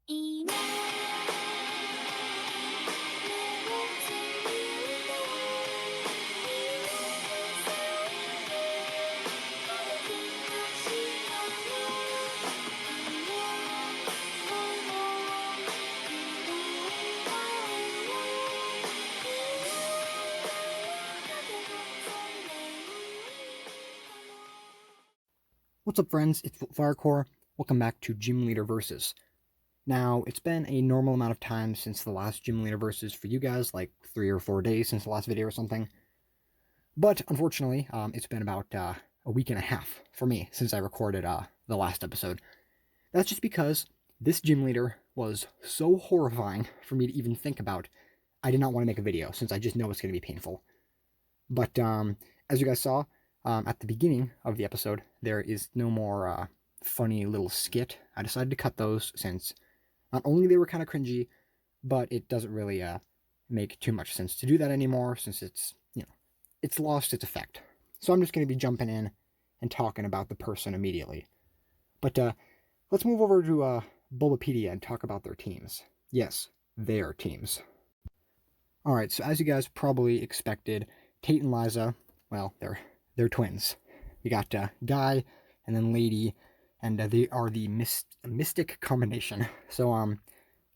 What's up, friends? It's Firecore. Welcome back to Gym Leader Versus. Now, it's been a normal amount of time since the last Gym Leader Versus for you guys, like 3 or 4 days since the last video or something. But unfortunately, it's been about a week and a half for me since I recorded the last episode. That's just because this Gym Leader was so horrifying for me to even think about. I did not want to make a video since I just know it's going to be painful. But as you guys saw, at the beginning of the episode, there is no more funny little skit. I decided to cut those since not only they were kind of cringy, but it doesn't really make too much sense to do that anymore since it's, it's lost its effect. So I'm just going to be jumping in and talking about the person immediately. But let's move over to Bulbapedia and talk about their teams. Yes, their teams. Alright, so as you guys probably expected, Tate and Liza, well, they're twins. We got Guy and then Lady, and they are the mystic combination. So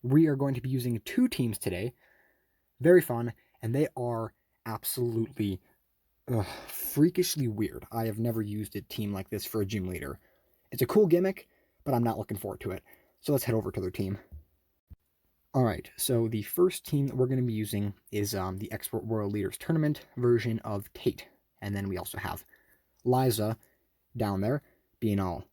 we are going to be using 2 teams today. Very fun, and they are absolutely freakishly weird. I have never used a team like this for a gym leader. It's a cool gimmick, but I'm not looking forward to it. So let's head over to their team. Alright, so the first team that we're going to be using is the Expert World Leaders Tournament version of Tate. And then we also have Liza down there, being all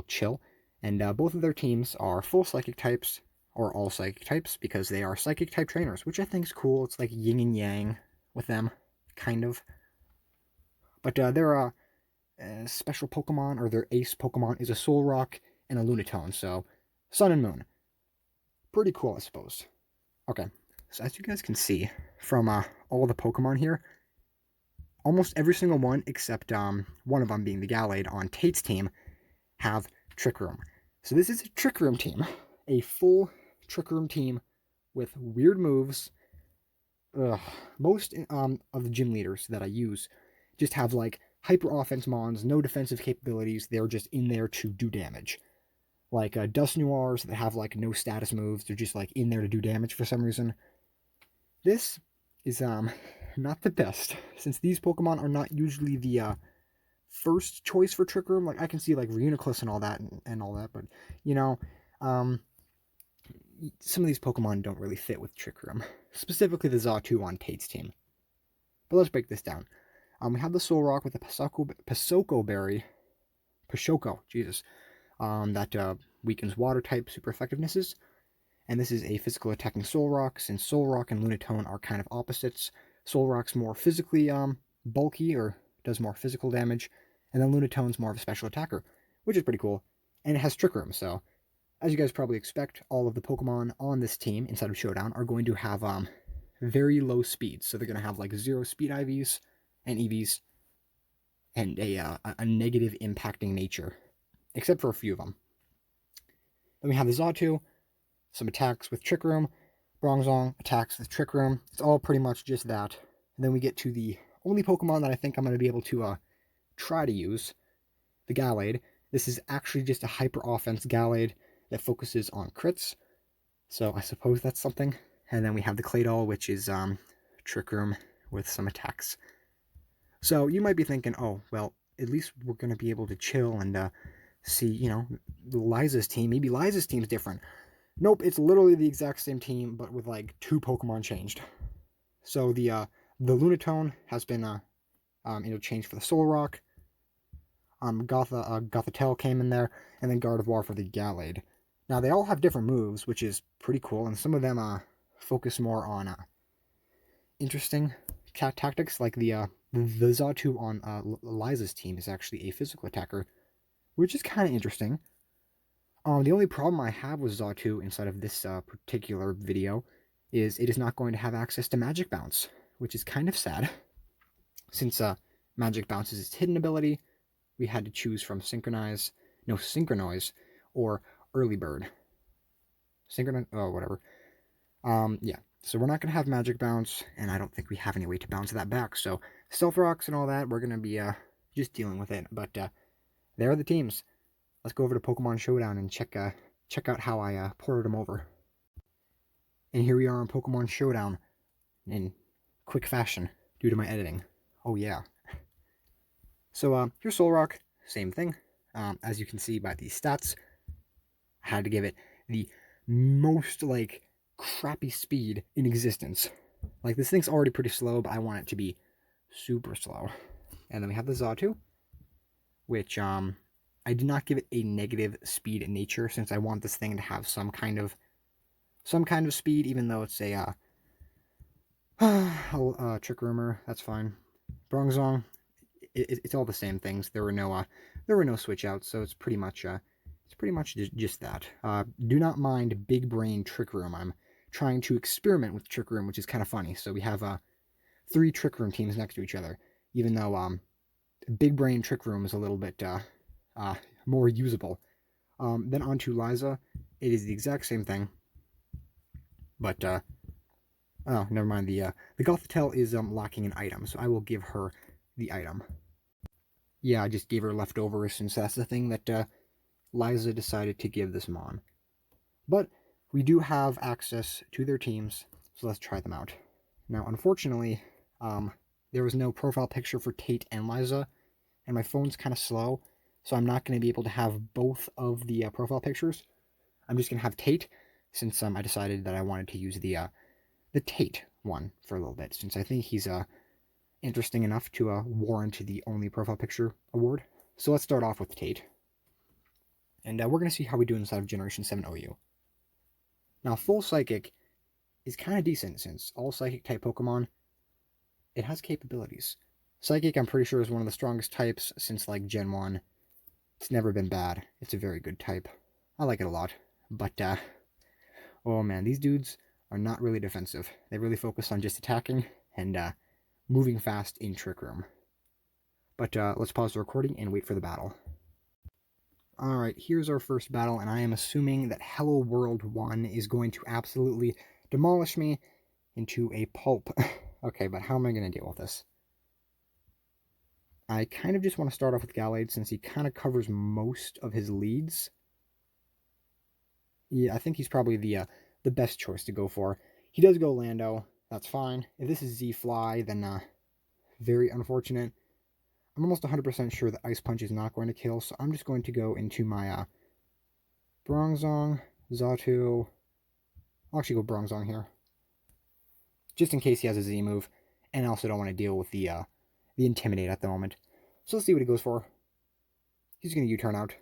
chill. And both of their teams are full psychic types, or all psychic types, because they are psychic type trainers, which I think is cool. It's like yin and yang with them, kind of. But their special Pokemon, or their ace Pokemon, is a Solrock and a Lunatone, so Sun and Moon. Pretty cool, I suppose. Okay, so as you guys can see from all the Pokemon here, almost every single one, except one of them being the Gallade on Tate's team, have Trick Room. So this is a Trick Room team. A full Trick Room team with weird moves. Most of the gym leaders that I use just have like hyper offense mons, no defensive capabilities. They're just in there to do damage. Like Dusknoirs that have like no status moves. They're just like in there to do damage for some reason. This is not the best, since these Pokemon are not usually the first choice for Trick Room. Like I can see like Reuniclus and all that and all that, but some of these Pokemon don't really fit with Trick Room, specifically the Xatu on Tate's team. But let's break this down. We have the Solrock with the Pasoko Berry, Jesus, that weakens Water type super effectivenesses. And this is a physical attacking Solrock, since Solrock and Lunatone are kind of opposites. Solrock's more physically bulky, or does more physical damage, and then Lunatone's more of a special attacker, which is pretty cool. And it has Trick Room, so as you guys probably expect, all of the Pokemon on this team inside of Showdown are going to have very low speeds. So they're going to have like 0 speed IVs and EVs, and a negative impacting nature, except for a few of them. Then we have the Xatu, some attacks with Trick Room, Bronzong attacks with Trick Room. It's all pretty much just that. And then we get to the only Pokemon that I think I'm going to be able to try to use, the Gallade. This is actually just a hyper offense Gallade that focuses on crits, so I suppose that's something. And then we have the Claydol, which is Trick Room with some attacks. So you might be thinking, oh, well, at least we're going to be able to chill and see, Liza's team. Maybe Liza's team's different. Nope, it's literally the exact same team, but with like 2 Pokemon changed. So the Lunatone has been interchanged for the Solrock. Gothitelle came in there, and then Gardevoir for the Gallade. Now they all have different moves, which is pretty cool, and some of them focus more on interesting tactics, like the Xatu on Liza's team is actually a physical attacker, which is kind of interesting. The only problem I have with Xatu inside of this particular video is it is not going to have access to Magic Bounce, which is kind of sad. Since Magic Bounce is its hidden ability, we had to choose from Synchronize, or Early Bird. Synchronous, oh, whatever. Yeah, so we're not going to have magic bounce, and I don't think we have any way to bounce that back, so stealth rocks and all that, we're going to be, just dealing with it, but, there are the teams. Let's go over to Pokemon Showdown and check out how I, ported them over. And here we are on Pokemon Showdown in quick fashion due to my editing. Oh yeah. So, here's Solrock, same thing. As you can see by these stats, I had to give it the most, like, crappy speed in existence. Like, this thing's already pretty slow, but I want it to be super slow. And then we have the Xatu, which, I did not give it a negative speed in nature, since I want this thing to have some kind of speed, even though it's a, Trick Rumor, that's fine. Bronzong, it's all the same things. There were no switch outs, so it's pretty much just that. Do not mind Big Brain Trick Room. I'm trying to experiment with Trick Room, which is kind of funny. So we have 3 Trick Room teams next to each other, even though Big Brain Trick Room is a little bit more usable. Then on to Liza. It is the exact same thing, but oh, never mind. The Gothitelle is lacking an item, so I will give her the item. Yeah, I just gave her leftovers, since that's the thing that Liza decided to give this Mon. But we do have access to their teams, so let's try them out. Now, unfortunately, there was no profile picture for Tate and Liza, and my phone's kind of slow, so I'm not going to be able to have both of the profile pictures. I'm just going to have Tate, since I decided that I wanted to use the Tate one for a little bit, since I think he's interesting enough to warrant the only profile picture award. So let's start off with Tate. And we're going to see how we do inside of Generation 7 OU. Now, Full Psychic is kind of decent, since all Psychic type Pokemon, it has capabilities. Psychic, I'm pretty sure, is one of the strongest types since, like, Gen 1. It's never been bad. It's a very good type. I like it a lot. But, oh man, these dudes are not really defensive. They really focus on just attacking and moving fast in Trick Room. But let's pause the recording and wait for the battle. Alright, here's our first battle, and I am assuming that Hello World 1 is going to absolutely demolish me into a pulp. Okay, but how am I going to deal with this? I kind of just want to start off with Gallade, since he kind of covers most of his leads. Yeah, I think he's probably the best choice to go for. He does go Lando. That's fine. If this is Z-Fly, then very unfortunate. I'm almost 100% sure that Ice Punch is not going to kill, so I'm just going to go into my Bronzong, Xatu. I'll actually go Bronzong here, just in case he has a Z move, and I also don't want to deal with the Intimidate at the moment. So let's see what he goes for. He's going to U-turn out.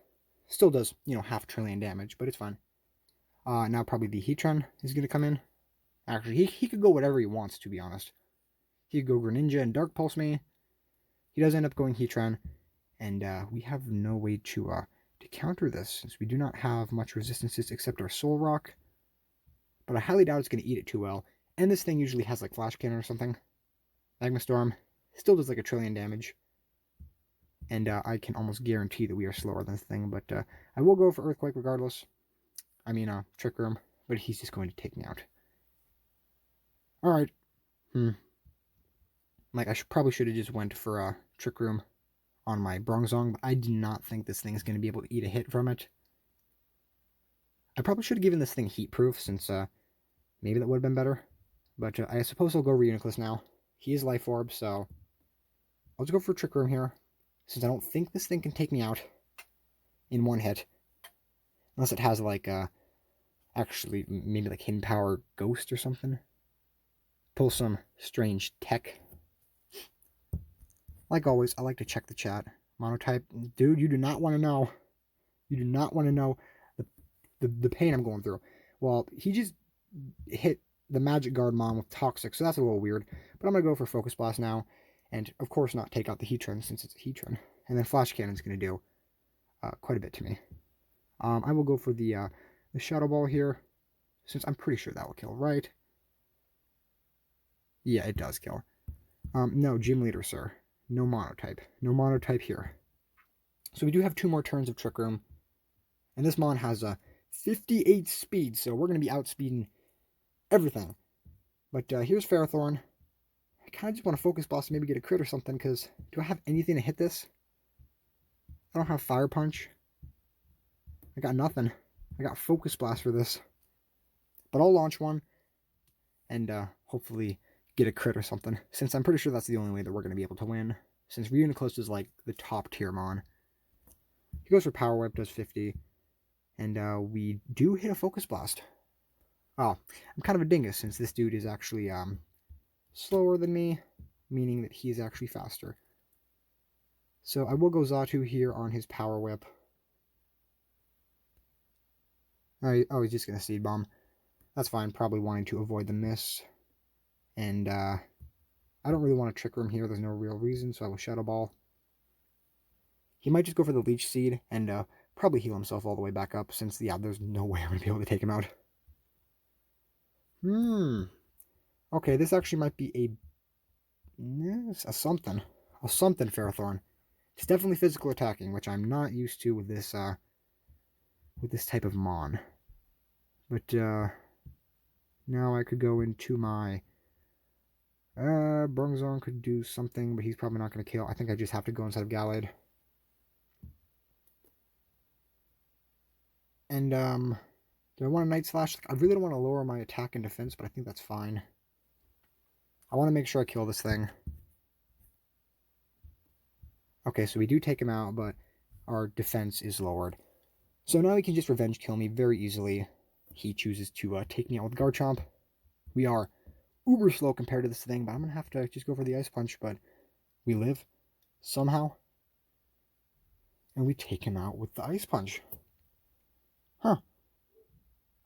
Still does, half a trillion damage, but it's fine. Now probably the Heatran is going to come in. Actually, he could go whatever he wants, to be honest. He could go Greninja and Dark Pulse me. He does end up going Heatran, and we have no way to counter this, since we do not have much resistances except our Soul Rock. But I highly doubt it's going to eat it too well. And this thing usually has like Flash Cannon or something. Magma Storm still does like a trillion damage. And I can almost guarantee that we are slower than this thing, but I will go for Earthquake regardless. I mean, Trick Room, but he's just going to take me out. Alright. Like, I probably should have just went for Trick Room on my Bronzong, but I do not think this thing is going to be able to eat a hit from it. I probably should have given this thing Heat Proof, since maybe that would have been better. But I suppose I'll go Reuniclus now. He is Life Orb, so I'll just go for Trick Room here, since I don't think this thing can take me out in one hit. Unless it has, like, actually, maybe, like, Hidden Power Ghost or something. Pull some strange tech. Like always, I like to check the chat. Monotype. Dude, you do not want to know. You do not want to know the pain I'm going through. Well, he just hit the Magic Guard Mom with Toxic, so that's a little weird. But I'm going to go for Focus Blast now. And, of course, not take out the Heatran, since it's a Heatran. And then Flash Cannon's going to do quite a bit to me. I will go for the Shadow Ball here, since I'm pretty sure that will kill, right? Yeah, it does kill. No, Gym Leader, sir. No Monotype. No Monotype here. So we do have 2 more turns of Trick Room. And this Mon has 58 speed, so we're going to be outspeeding everything. But here's Ferrothorn. I kind of just want to Focus Blast and maybe get a crit or something, because do I have anything to hit this? I don't have Fire Punch. I got nothing. I got Focus Blast for this. But I'll launch one and hopefully get a crit or something, since I'm pretty sure that's the only way that we're going to be able to win, since Reuniclus is like the top tier Mon. He goes for Power Whip, does 50, and we do hit a Focus Blast. Oh, I'm kind of a dingus, since this dude is actually slower than me, meaning that he's actually faster. So I will go Xatu here on his Power Whip. Oh, he's just going to Seed Bomb. That's fine, probably wanting to avoid the miss. And I don't really want to Trick Room here, there's no real reason, so I will Shadow Ball. He might just go for the Leech Seed and probably heal himself all the way back up, since, yeah, there's no way I'm going to be able to take him out. Okay, this actually might be a something Ferrothorn. It's definitely physical attacking, which I'm not used to with this type of Mon. But now I could go into my Bronzong could do something, but he's probably not going to kill. I think I just have to go inside of Gallade. And do I want a Night Slash? I really don't want to lower my attack and defense, but I think that's fine. I want to make sure I kill this thing. Okay, so we do take him out, but our defense is lowered. So now he can just revenge kill me very easily. He chooses to take me out with Garchomp. We are uber slow compared to this thing, but I'm going to have to just go for the Ice Punch, but we live somehow. And we take him out with the Ice Punch. Huh.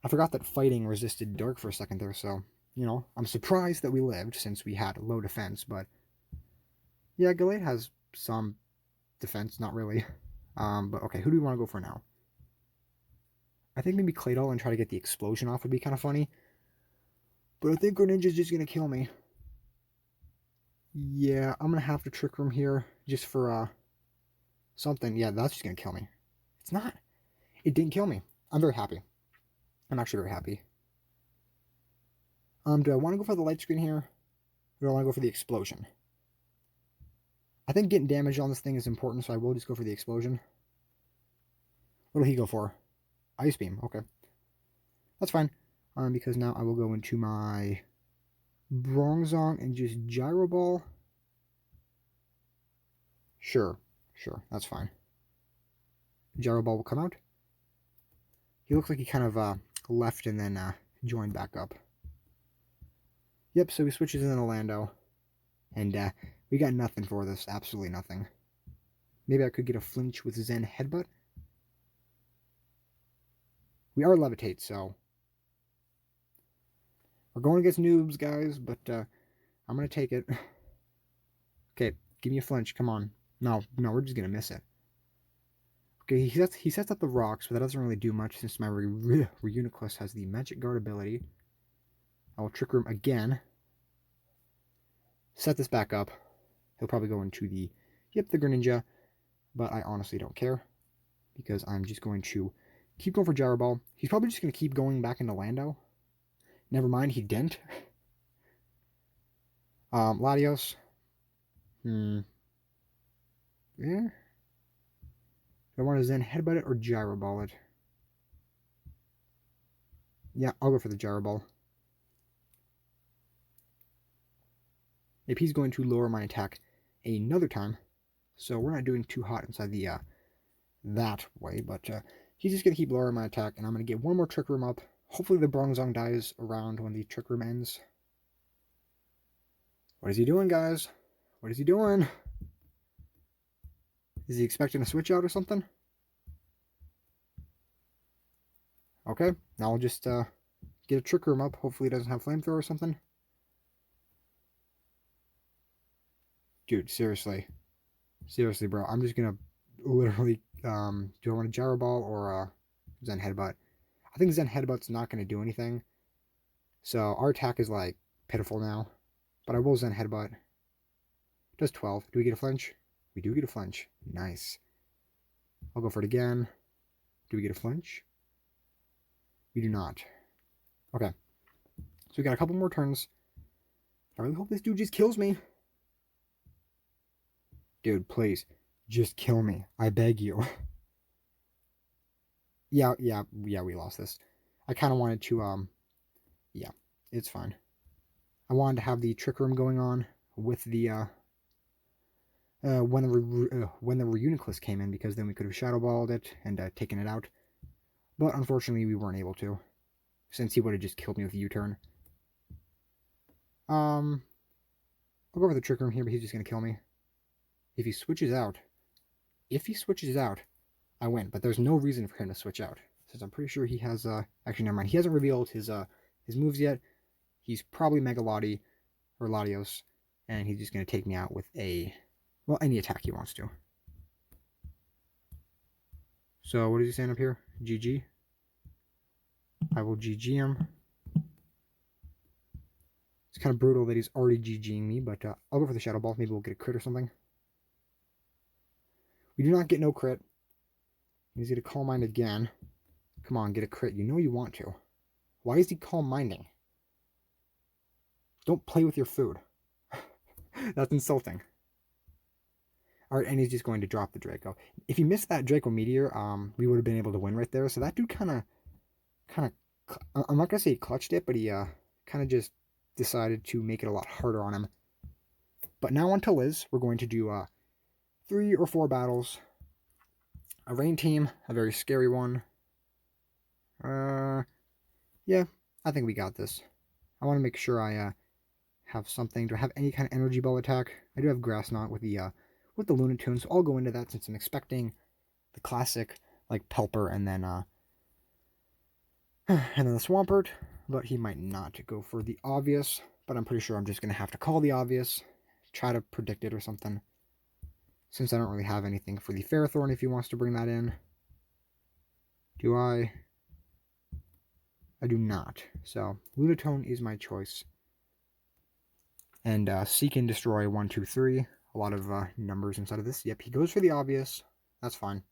I forgot that fighting resisted Dark for a second there, so, you know, I'm surprised that we lived since we had low defense, but yeah, Gallade has some defense, not really. But okay, who do we want to go for now? I think maybe Claydol and try to get the explosion off would be kind of funny. But I think Greninja's just going to kill me. Yeah, I'm going to have to Trick Room here just for something. Yeah, that's just going to kill me. It's not. It didn't kill me. I'm very happy. I'm actually very happy. Do I want to go for the light screen here? Or do I want to go for the explosion? I think getting damage on this thing is important, so I will just go for the explosion. What will he go for? Ice Beam. Okay. That's fine. Because now I will go into my Bronzong and just Gyro Ball. Sure. That's fine. Gyro Ball will come out. He looks like he kind of left and then joined back up. Yep, so he switches in Orlando. And we got nothing for this. Absolutely nothing. Maybe I could get a flinch with Zen Headbutt. We are Levitate, so we're going against noobs, guys, but I'm going to take it. Okay, give me a flinch. Come on. No, we're just going to miss it. Okay, he sets up the rocks, but that doesn't really do much since my Reuniclus has the Magic Guard ability. I will Trick Room again. Set this back up. He'll probably go into the Greninja, but I honestly don't care because I'm just going to keep going for Gyro Ball. He's probably just going to keep going back into Lando. Never mind, he didn't. Latios. Yeah. Do I want to Zen Headbutt it or Gyro Ball it? Yeah, I'll go for the Gyro Ball. If he's going to lower my attack another time, so we're not doing too hot inside the that way, but he's just going to keep lowering my attack, and I'm going to get one more Trick Room up. Hopefully the Bronzong dies around when the Trick Room ends. What is he doing, guys? What is he doing? Is he expecting a switch out or something? Okay, now I'll just get a Trick Room up. Hopefully he doesn't have Flamethrower or something. Dude, seriously. Seriously, bro. I'm just going to literally... do I want a Gyro Ball or Zen Headbutt? I think Zen Headbutt's not going to do anything. So our attack is, like, pitiful now. But I will Zen Headbutt. Does 12. Do we get a flinch? We do get a flinch. Nice. I'll go for it again. Do we get a flinch? We do not. Okay. So we got a couple more turns. I really hope this dude just kills me. Dude, please. Just kill me. I beg you. Yeah, we lost this. I kind of wanted to, yeah, it's fine. I wanted to have the Trick Room going on with the, when the Reuniclus came in, because then we could have Shadow Balled it and taken it out. But unfortunately, we weren't able to, since he would have just killed me with a U-turn. I'll go for the Trick Room here, but he's just going to kill me. If he switches out, I win. But there's no reason for him to switch out, since I'm pretty sure he has, actually, never mind. He hasn't revealed his moves yet. He's probably Mega Lottie or Latios, and he's just going to take me out with any attack he wants to. So what is he saying up here? GG. I will GG him. It's kind of brutal that he's already GGing me, but I'll go for the Shadow Ball. Maybe we'll get a crit or something. We do not get no crit. He's going to Calm Mind again. Come on, get a crit. You know you want to. Why is he Calm Minding? Don't play with your food. That's insulting. Alright, and he's just going to drop the Draco. If he missed that Draco Meteor, we would have been able to win right there. So that dude kind of, I'm not going to say he clutched it, but he kind of just decided to make it a lot harder on him. But now on to Liz. We're going to do 3 or 4 battles. A rain team, a very scary one. Yeah, I think we got this. I want to make sure I have something. Do I have any kind of energy ball attack? I do have Grass Knot with the Lunatoon, so I'll go into that since I'm expecting the classic like Pelper and then the Swampert, but he might not go for the obvious. But I'm pretty sure I'm just gonna have to call the obvious, try to predict it or something. Since I don't really have anything for the Ferrothorn if he wants to bring that in. Do I? I do not. So Lunatone is my choice. And Seek and Destroy 1, 2, 3. A lot of numbers inside of this. Yep, he goes for the obvious. That's fine.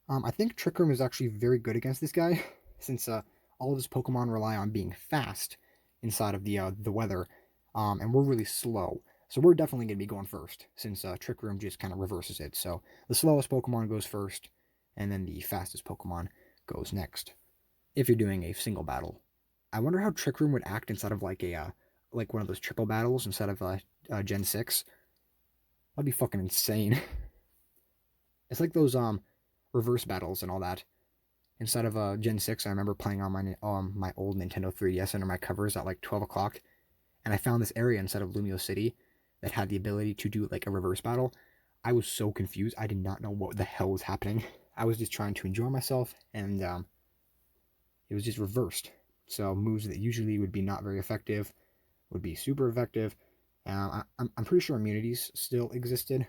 I think Trick Room is actually very good against this guy, since all of his Pokemon rely on being fast inside of the weather, and we're really slow. So we're definitely going to be going first, since Trick Room just kind of reverses it. So the slowest Pokemon goes first, and then the fastest Pokemon goes next, if you're doing a single battle. I wonder how Trick Room would act inside of like a like one of those triple battles instead of Gen 6. That'd be fucking insane. It's like those reverse battles and all that. Instead of Gen 6, I remember playing on my old Nintendo 3DS under my covers at like 12 o'clock, and I found this area inside of Lumio City that had the ability to do like a reverse battle. I was so confused. I did not know what the hell was happening. I was just trying to enjoy myself, and it was just reversed. So moves that usually would be not very effective would be super effective. I'm pretty sure immunities still existed,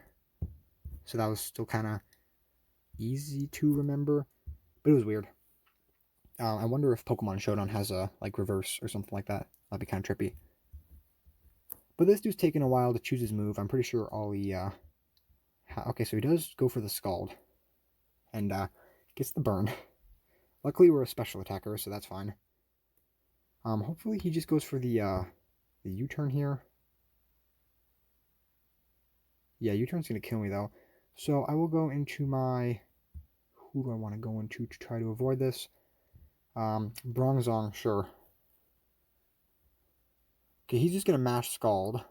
so that was still kind of easy to remember, but it was weird. I wonder if Pokemon Showdown has a like reverse or something like that. That'd be kind of trippy. But this dude's taking a while to choose his move. I'm pretty sure all he okay, so he does go for the Scald and gets the burn. Luckily we're a special attacker, so that's fine. Hopefully he just goes for the U-turn here. Yeah, U-turn's gonna kill me though. So I will go into my, who do I want to go into to try to avoid this? Bronzong, sure. Okay, he's just gonna mash Scald.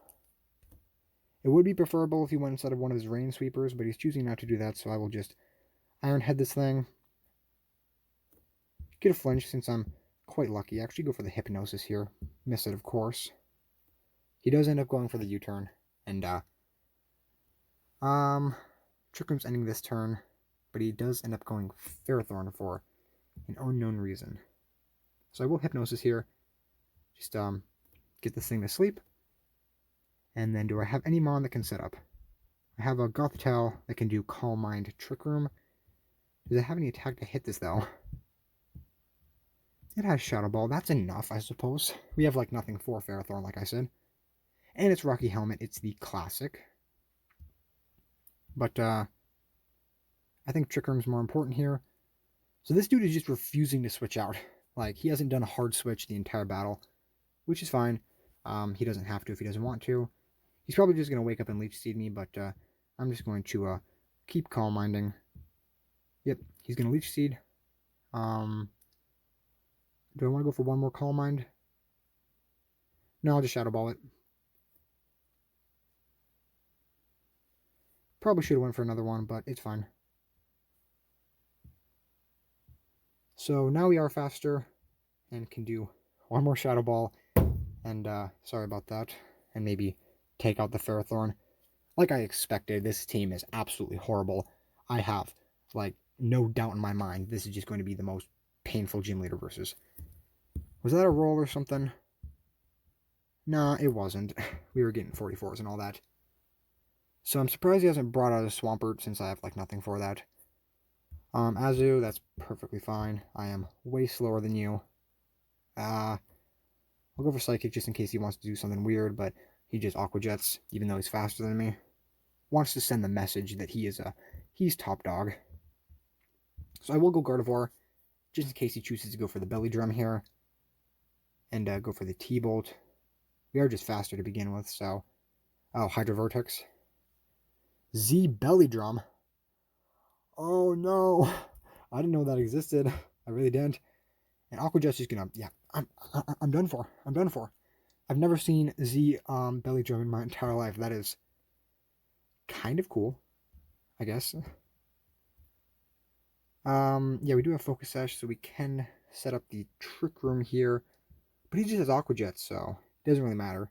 It would be preferable if he went instead of one of his Rain Sweepers, but he's choosing not to do that, so I will just Iron Head this thing. Get a flinch since I'm quite lucky. Actually go for the Hypnosis here. Miss it, of course. He does end up going for the U-turn, and Trick Room's ending this turn, but he does end up going Ferrothorn for an unknown reason. So I will Hypnosis here. Just get this thing to sleep. And then do I have any Mon that can set up? I have a Gothitelle that can do Calm Mind Trick Room. Does it have any attack to hit this though? It has Shadow Ball. That's enough, I suppose. We have like nothing for Ferrothorn, like I said. And it's Rocky Helmet. It's the classic. But I think Trick Room's more important here. So this dude is just refusing to switch out. Like, he hasn't done a hard switch the entire battle, which is fine. He doesn't have to if he doesn't want to. He's probably just going to wake up and leech seed me, but I'm just going to keep calm minding. Yep, he's going to leech seed. Do I want to go for one more calm mind? No, I'll just shadow ball it. Probably should have went for another one, but it's fine. So now we are faster and can do one more shadow ball. And sorry about that. And maybe take out the Ferrothorn. Like I expected, this team is absolutely horrible. I have, like, no doubt in my mind this is just going to be the most painful gym leader versus. Was that a roll or something? Nah, it wasn't. We were getting 44s and all that. So I'm surprised he hasn't brought out a Swampert since I have, like, nothing for that. Azu, that's perfectly fine. I am way slower than you. I'll go for Psychic just in case he wants to do something weird, but he just Aqua Jets, even though he's faster than me. Wants to send the message that he's top dog. So I will go Gardevoir, just in case he chooses to go for the Belly Drum here. And go for the T-Bolt. We are just faster to begin with, so... Oh, Hydro Vortex. Z Belly Drum. Oh no! I didn't know that existed. I really didn't. And Aqua Jet's just gonna... Yeah, I'm done for. I'm done for. I've never seen Z Belly Drum in my entire life. That is kind of cool, I guess. Yeah, we do have Focus Sash, so we can set up the Trick Room here. But he just has Aqua Jet, so it doesn't really matter.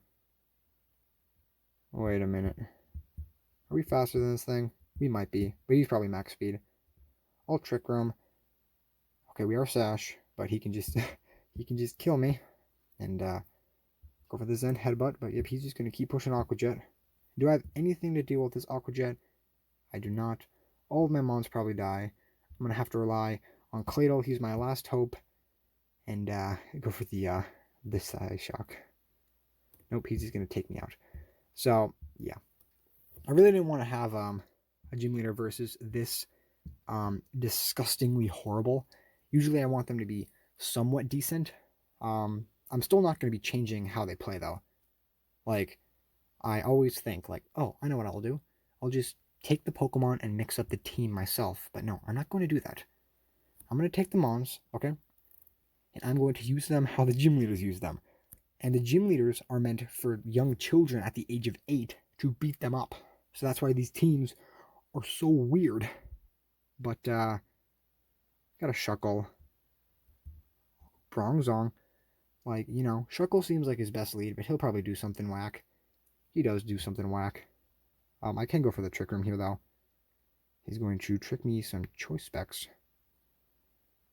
Wait a minute. Are we faster than this thing? We might be, but he's probably max speed. I'll Trick Room. Okay, we are Sash, but he can just he can just kill me. And go for the Zen Headbutt, but yep, he's just gonna keep pushing Aqua Jet. Do I have anything to deal with this Aqua Jet? I do not. All of my mons probably die. I'm gonna have to rely on Claydol. He's my last hope. And go for the this shock. Nope, he's just gonna take me out. So yeah, I really didn't want to have a gym leader versus this disgustingly horrible. Usually I want them to be somewhat decent. I'm still not going to be changing how they play though. Like, I always think like, oh, I know what I'll do. I'll just take the Pokemon and mix up the team myself. But no, I'm not going to do that. I'm going to take the Mons, okay? And I'm going to use them how the gym leaders use them. And the gym leaders are meant for young children at the age of 8 to beat them up. So that's why these teams are so weird. But, got a Shuckle. Bronzong. Like, you know, Shuckle seems like his best lead, but he'll probably do something whack. He does do something whack. I can go for the Trick Room here, though. He's going to trick me some Choice Specs.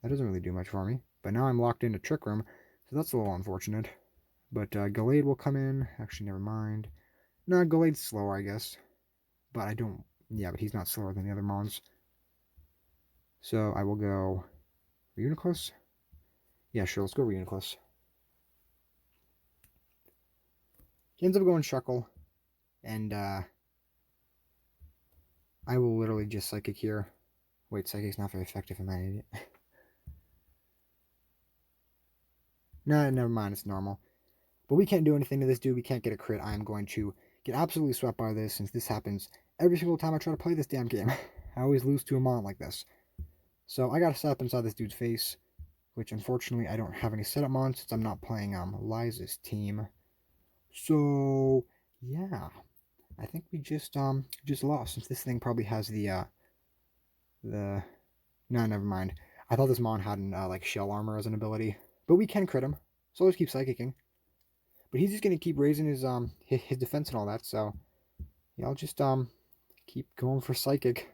That doesn't really do much for me. But now I'm locked into Trick Room, so that's a little unfortunate. But Gallade will come in. Actually, never mind. No, Gallade's slower, I guess. But I don't... Yeah, but he's not slower than the other Mons. So I will go... Reuniclus? Yeah, sure, let's go Reuniclus. He ends up going Shuckle. And I will literally just Psychic here. Wait, Psychic's not very effective, am I an idiot? No, never mind, it's normal. But we can't do anything to this dude. We can't get a crit. I am going to get absolutely swept by this, since this happens every single time I try to play this damn game. I always lose to a Mon like this. So I gotta set up inside this dude's face, which unfortunately I don't have any setup Mon since I'm not playing Liza's team. So yeah, I think we just lost, since this thing probably has the no, never mind. I thought this Mon had an like shell armor as an ability, but we can crit him, so let's keep psychicking. But he's just gonna keep raising his defense and all that, so yeah, I'll just keep going for psychic.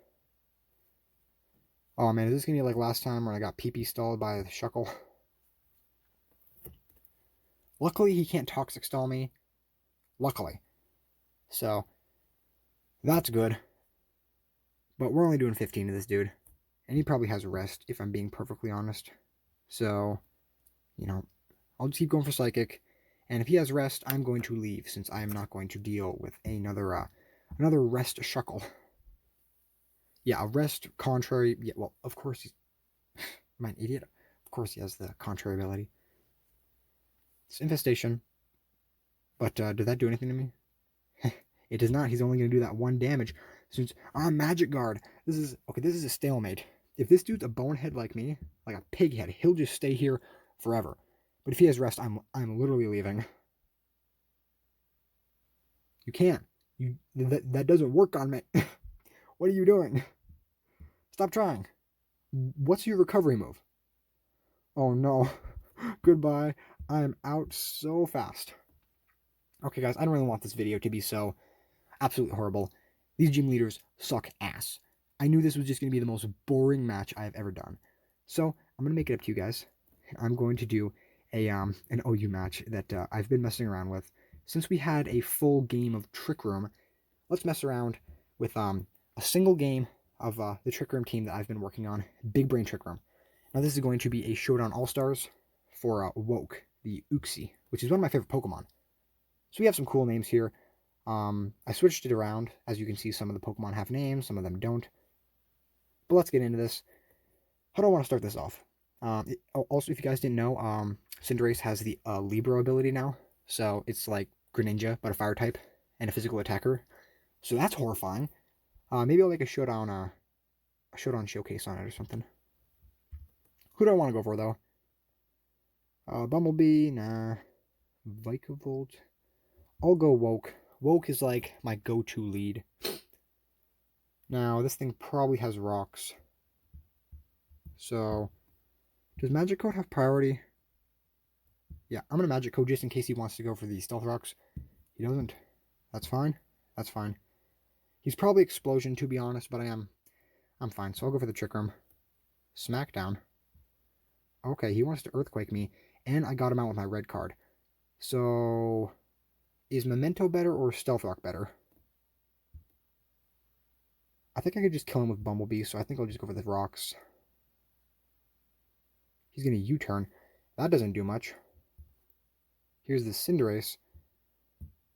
Oh man, is this gonna be like last time when I got PP stalled by the Shuckle? Luckily, he can't Toxic stall me. Luckily. So, that's good. But we're only doing 15 to this dude. And he probably has rest, if I'm being perfectly honest. So, you know, I'll just keep going for Psychic. And if he has rest, I'm going to leave, since I am not going to deal with another rest Shuckle. Yeah, a rest contrary. Yeah, well, of course he's... Am I an idiot? Of course he has the contrary ability. It's Infestation. But did that do anything to me? It does not. He's only going to do that 1 damage. Since I'm Magic Guard. This is a stalemate. If this dude's a bonehead like me, like a pig head, he'll just stay here forever. But if he has rest, I'm literally leaving. You can't. That doesn't work on me. What are you doing? Stop trying. What's your recovery move? Oh no. Goodbye. I am out so fast. Okay, guys, I don't really want this video to be so absolutely horrible. These gym leaders suck ass. I knew this was just going to be the most boring match I've ever done. So, I'm going to make it up to you guys. I'm going to do an OU match that I've been messing around with. Since we had a full game of Trick Room, let's mess around with a single game of the Trick Room team that I've been working on, Big Brain Trick Room. Now, this is going to be a Showdown All-Stars for Woke, the Uxie, which is one of my favorite Pokemon. So we have some cool names here. I switched it around. As you can see, some of the Pokemon have names, some of them don't. But let's get into this. How do I want to start this off? Also, if you guys didn't know, Cinderace has the Libra ability now. So it's like Greninja, but a fire type and a physical attacker. So that's horrifying. Maybe I'll make a Showdown showcase on it or something. Who do I want to go for, though? Bumblebee, nah. Vikavolt. I'll go Woke. Woke is like my go-to lead. Now, this thing probably has rocks. So, does Magic Code have priority? Yeah, I'm going to Magic Code just in case he wants to go for the Stealth Rocks. He doesn't. That's fine. That's fine. He's probably Explosion, to be honest, but I'm fine. So I'll go for the Trick Room. Smackdown. Okay, he wants to Earthquake me, and I got him out with my red card. So, is Memento better or Stealth Rock better? I think I could just kill him with Bumblebee, so I think I'll just go for the rocks. He's going to U-turn. That doesn't do much. Here's the Cinderace.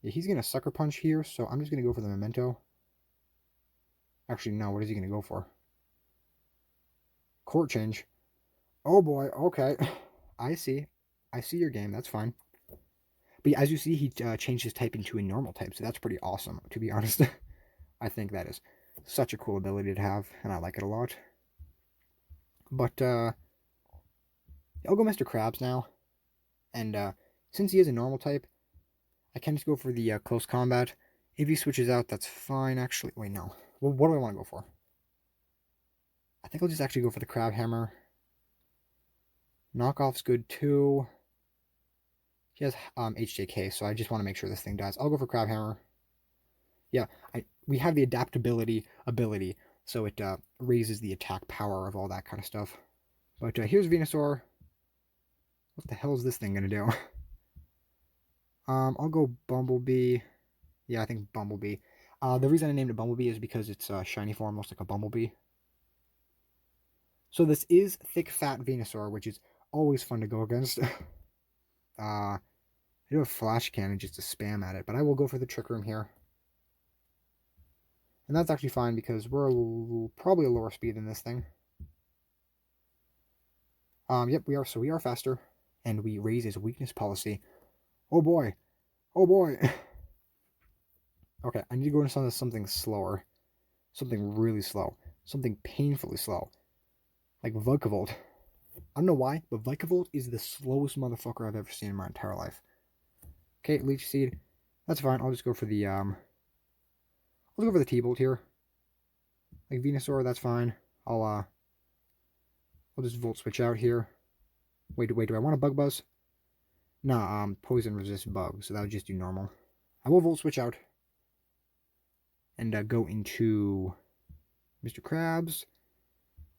Yeah, he's going to Sucker Punch here, so I'm just going to go for the Memento. Actually, no, what is he going to go for? Court Change. Oh boy, okay. I see. I see your game, that's fine. But as you see, he changed his type into a normal type, so that's pretty awesome, to be honest. I think that is such a cool ability to have, and I like it a lot. But, I'll go Mr. Krabs now. And, since he is a normal type, I can just go for the close combat. If he switches out, that's fine, actually. Wait, no. Well, what do I want to go for? I think I'll just actually go for the Crab Hammer. Knockoff's good, too. He has HJK, so I just want to make sure this thing dies. I'll go for Crab Hammer. Yeah, we have the adaptability ability, so it raises the attack power of all that kind of stuff. But here's Venusaur. What the hell is this thing going to do? I'll go Bumblebee. Yeah, I think Bumblebee. The reason I named it Bumblebee is because it's a shiny form, looks like a bumblebee. So this is Thick Fat Venusaur, which is always fun to go against. I do have Flash Cannon just to spam at it, but I will go for the Trick Room here. And that's actually fine because we're probably a lower speed than this thing. Yep, we are. So we are faster, and we raise his weakness policy. Oh boy. Oh boy. Okay, I need to go into something slower. Something really slow. Something painfully slow. Like Vikavolt. I don't know why, but Vikavolt is the slowest motherfucker I've ever seen in my entire life. Okay, Leech Seed. That's fine. I'll just go for the I'll go for the T-Bolt here. Like Venusaur, that's fine. I'll just Volt Switch out here. Wait, do I want a Bug Buzz? Nah, Poison resist Bug, so that would just do normal. I will Volt Switch out. And go into Mr. Krabs.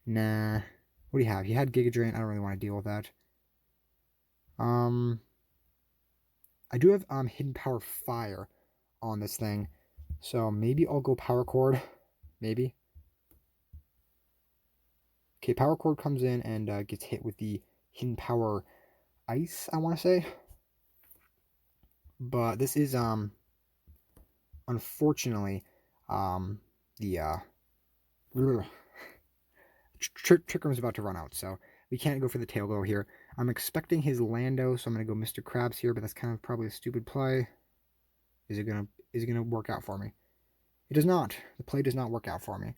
Nah. What do you have? He had Giga Drain. I don't really want to deal with that. I do have Hidden Power Fire on this thing. So maybe I'll go Power Cord. Maybe. Okay, Power Cord comes in and gets hit with the Hidden Power Ice, I want to say. But this is, unfortunately, the Trick Room is about to run out, so We can't go for the tail glow here. I'm expecting his Lando, so I'm going to go Mr. Krabs here, but that's kind of probably a stupid play. Is it gonna work out for me? It does not. The play does not work out for me.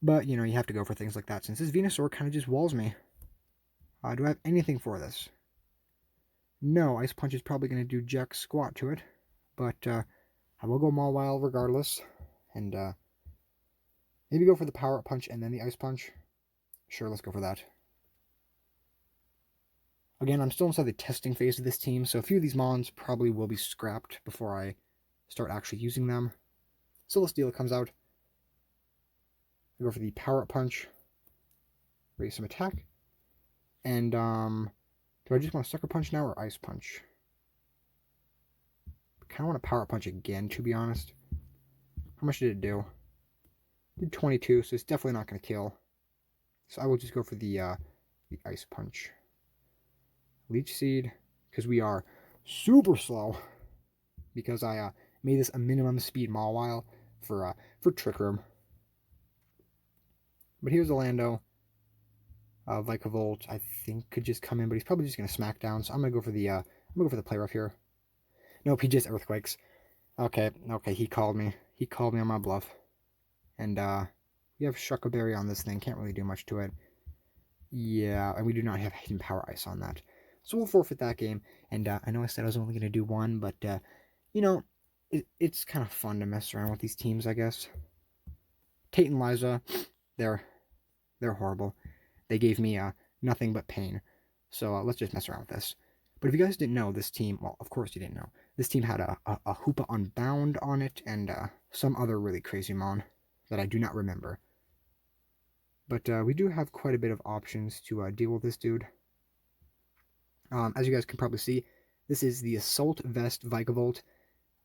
But, you know, you have to go for things like that since this Venusaur kind of just walls me. Do I have anything for this? No, Ice Punch is probably going to do jack squat to it. But I will go Mawile regardless. And maybe go for the Power Up Punch and then the Ice Punch. Sure, let's go for that. Again, I'm still inside the testing phase of this team, so a few of these mons probably will be scrapped before I start actually using them. Celesteela comes out. I go for the Power Up Punch. Raise some attack. And, do I just want to Sucker Punch now or Ice Punch? I kind of want to Power Up Punch again, to be honest. How much did it do? It did 22, so it's definitely not going to kill. So I will just go for the Ice Punch. Leech Seed, because we are super slow. Because I made this a minimum speed Mawile for Trick Room. But here's a Lando. Vikavolt, I think, could just come in, but he's probably just gonna smack down. So I'm gonna go for the play rough here. Nope, he just earthquakes. Okay, he called me. He called me on my bluff. And we have Shuckleberry on this thing. Can't really do much to it. Yeah, and we do not have Hidden Power Ice on that. So we'll forfeit that game. And I know I said I was only gonna do one, but you know, it's kind of fun to mess around with these teams, I guess. Tate and Liza, they're horrible. They gave me nothing but pain. So let's just mess around with this. But if you guys didn't know, this team, well, of course you didn't know, this team had a Hoopa Unbound on it and some other really crazy mon that I do not remember. But we do have quite a bit of options to deal with this dude. As you guys can probably see, this is the Assault Vest Vikavolt.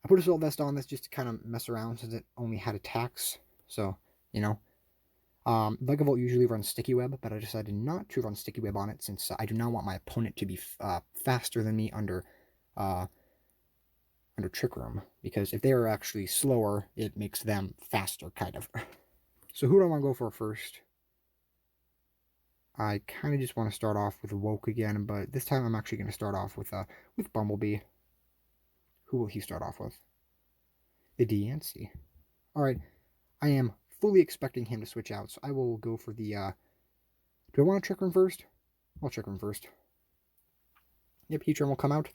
I put Assault Vest on this just to kind of mess around since it only had attacks. So, you know. Vikavolt usually runs Sticky Web, but I decided not to run Sticky Web on it since I do not want my opponent to be faster than me under Trick Room. Because if they are actually slower, it makes them faster, kind of. So who do I want to go for first? I kind of just want to start off with Woke again, but this time I'm actually going to start off with Bumblebee. Who will he start off with? The Diancie. Alright, I am fully expecting him to switch out, so I will go for the, do I want to Trick Room first? I'll Trick Room first. Yep, Heatran will come out.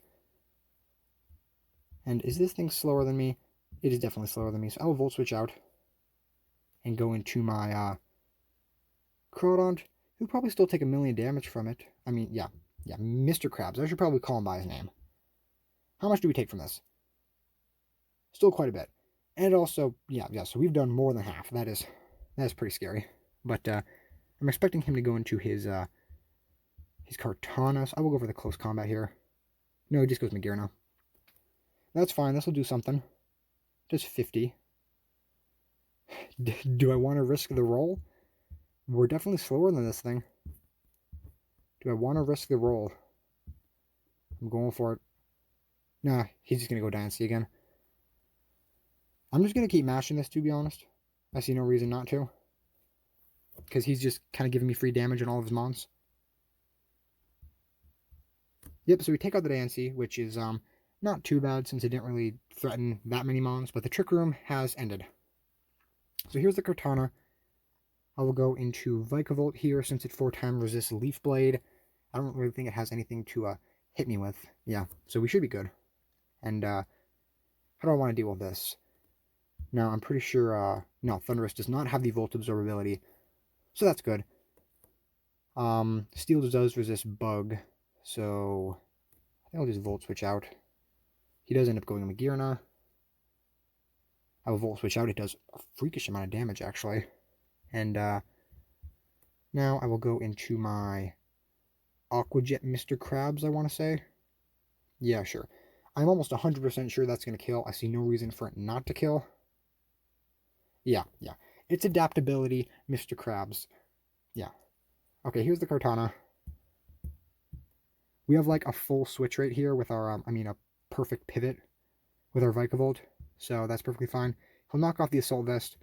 And is this thing slower than me? It is definitely slower than me, so I will Volt Switch out. And go into my, Crodont, who'll probably still take 1,000,000 damage from it. I mean, yeah, Mr. Krabs. I should probably call him by his name. How much do we take from this? Still quite a bit. And also, yeah, so we've done more than half. That is pretty scary. But I'm expecting him to go into his Kartana, so I will go for the close combat here. No, he just goes Magearna. That's fine, this will do something. Just 50. Do I want to risk the roll? We're definitely slower than this thing. Do I want to risk the roll? I'm going for it. Nah, he's just going to go Diancie again. I'm just going to keep mashing this, to be honest. I see no reason not to. Because he's just kind of giving me free damage on all of his mons. Yep, so we take out the Diancie, which is not too bad since it didn't really threaten that many mons. But the Trick Room has ended. So here's the Kartana. I will go into Vikavolt here since it 4-time resists Leaf Blade. I don't really think it has anything to hit me with. Yeah, so we should be good. And how do I want to deal with this? Now, I'm pretty sure, no, Thundurus does not have the Volt Absorbability, so that's good. Steel does resist Bug, so I think I'll just Volt Switch out. He does end up going to Magearna. I will Volt Switch out. It does a freakish amount of damage, actually. And now I will go into my Aqua Jet Mr. Krabs, I want to say. Yeah, sure. I'm almost 100% sure that's going to kill. I see no reason for it not to kill. Yeah. It's adaptability, Mr. Krabs. Yeah. Okay, here's the Kartana. We have like a full switch right here with our, a perfect pivot with our Vikavolt. So that's perfectly fine. He'll knock off the Assault Vest,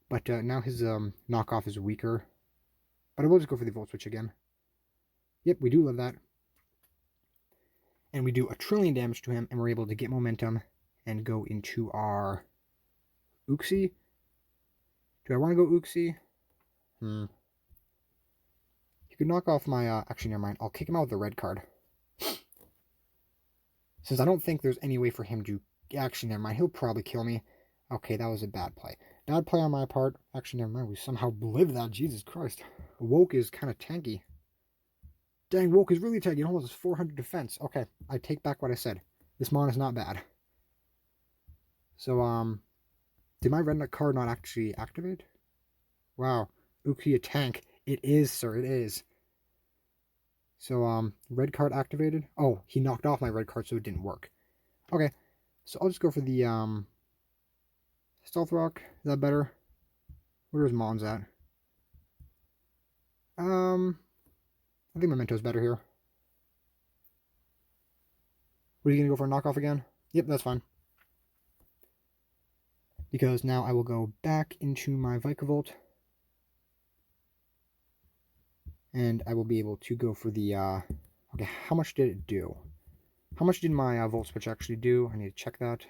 but now his knockoff is weaker. But I will just go for the Volt Switch again. Yep, we do live that. And we do 1,000,000,000 damage to him, and we're able to get momentum and go into our Uxie. Do I want to go Uxie? You could knock off my... actually, never mind. I'll kick him out with the red card. Since I don't think there's any way for him to... Actually, never mind. He'll probably kill me. Okay, that was a bad play. Bad play on my part. Actually, never mind. We somehow lived that. Jesus Christ. Woke is kind of tanky. Dang, Woke is really tanky. It almost has 400 defense. Okay, I take back what I said. This mon is not bad. So, did my red card not actually activate? Wow. Uki a tank. It is, sir. It is. So, red card activated. Oh, he knocked off my red card, so it didn't work. Okay. So, I'll just go for the, Stealth Rock. Is that better? Where's Mons at? I think Memento's better here. What are you going to go for a knockoff again? Yep, that's fine. Because now I will go back into my Vikavolt. And I will be able to go for the, okay, how much did it do? How much did my Volt Switch actually do? I need to check that.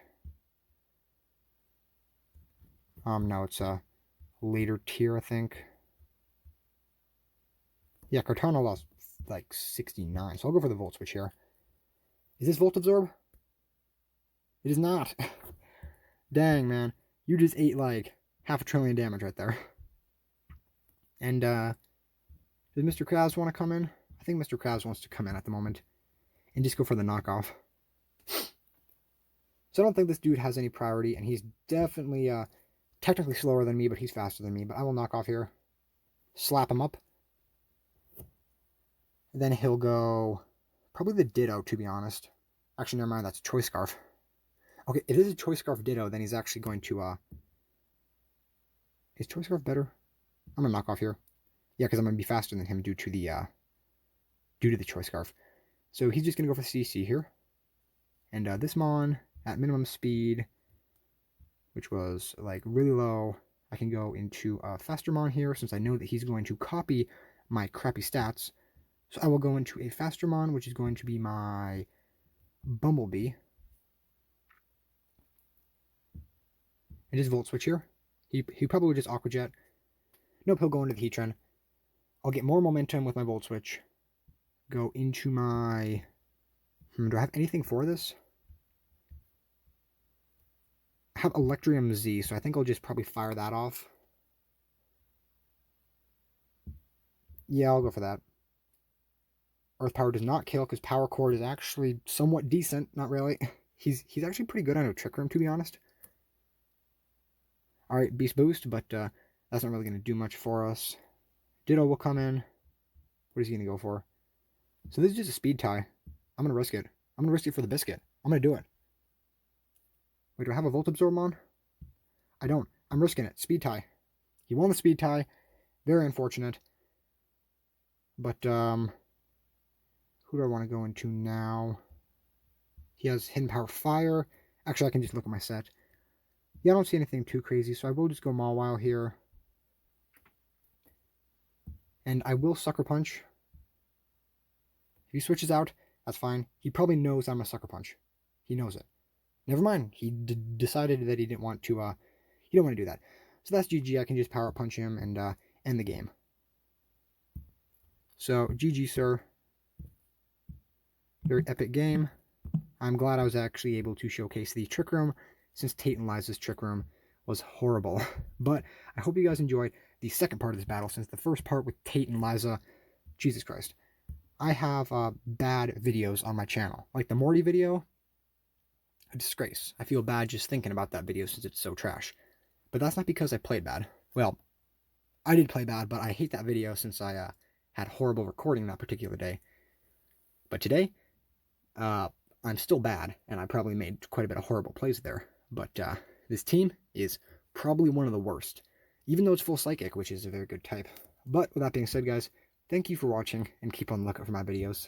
No, it's a later tier, I think. Yeah, Kartana lost like 69, so I'll go for the Volt Switch here. Is this Volt Absorb? It is not. Dang, man. You just ate like 500 billion damage right there. And, does Mr. Krabs want to come in? I think Mr. Krabs wants to come in at the moment. And just go for the knockoff. So I don't think this dude has any priority, and he's definitely, technically slower than me, but he's faster than me. But I will knock off here. Slap him up. And then he'll go... Probably the Ditto, to be honest. Actually, never mind. That's a Choice Scarf. Okay, if this is a Choice Scarf Ditto, then he's actually going to... Is Choice Scarf better? I'm going to knock off here. Yeah, because I'm going to be faster than him due to the Choice Scarf. So he's just going to go for CC here. And this Mon, at minimum speed, which was like really low, I can go into Faster Mon here, since I know that he's going to copy my crappy stats. So I will go into a Faster Mon, which is going to be my Bumblebee. And just Volt Switch here. He probably would just Aqua Jet. Nope, he'll go into the Heatran. I'll get more momentum with my Volt Switch. Go into my... do I have anything for this? I have Electrium Z, so I think I'll just probably fire that off. Yeah, I'll go for that. Earth Power does not kill, because Power Chord is actually somewhat decent. Not really. He's actually pretty good on a Trick Room, to be honest. Alright, Beast Boost, but that's not really going to do much for us. Ditto will come in. What is he going to go for? So this is just a speed tie. I'm going to risk it. I'm going to risk it for the biscuit. I'm going to do it. Wait, do I have a Volt Absorb on? I don't. I'm risking it. Speed tie. He won the speed tie. Very unfortunate. But, who do I want to go into now? He has Hidden Power Fire. Actually, I can just look at my set. Yeah, I don't see anything too crazy, so I will just go Mawile here. And I will Sucker Punch. If he switches out, that's fine. He probably knows I'm a Sucker Punch. He knows it. Never mind. He decided that he didn't want to, he didn't want to do that. So that's GG. I can just Power Punch him and end the game. So, GG, sir. Very epic game. I'm glad I was actually able to showcase the Trick Room, since Tate and Liza's Trick Room was horrible. But I hope you guys enjoyed the second part of this battle, since the first part with Tate and Liza, Jesus Christ. I have bad videos on my channel. Like the Morty video, a disgrace. I feel bad just thinking about that video since it's so trash. But that's not because I played bad. Well, I did play bad, but I hate that video since I had horrible recording that particular day. But today, I'm still bad, and I probably made quite a bit of horrible plays there. But this team is probably one of the worst, even though it's full Psychic, which is a very good type. But with that being said, guys, thank you for watching, and keep on the lookout for my videos.